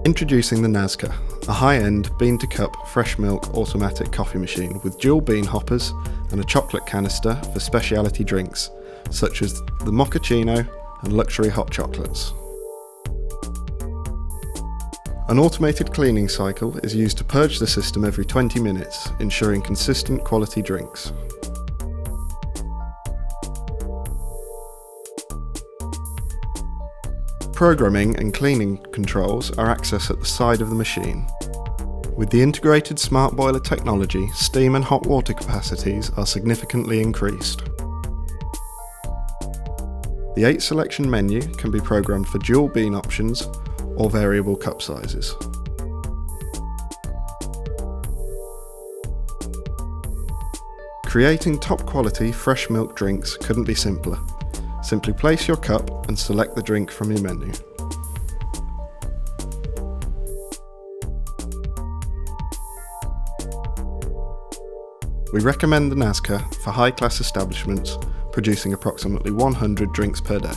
Introducing the Nazca, a high-end bean-to-cup fresh milk automatic coffee machine with dual bean hoppers and a chocolate canister for specialty drinks such as the mochaccino and luxury hot chocolates. An automated cleaning cycle is used to purge the system every 20 minutes, ensuring consistent quality drinks. Programming and cleaning controls are accessed at the side of the machine. With the integrated smart boiler technology, steam and hot water capacities are significantly increased. The 8 selection menu can be programmed for dual bean options or variable cup sizes. Creating top quality fresh milk drinks couldn't be simpler. Simply place your cup and select the drink from your menu. We recommend the Nazca for high-class establishments producing approximately 100 drinks per day.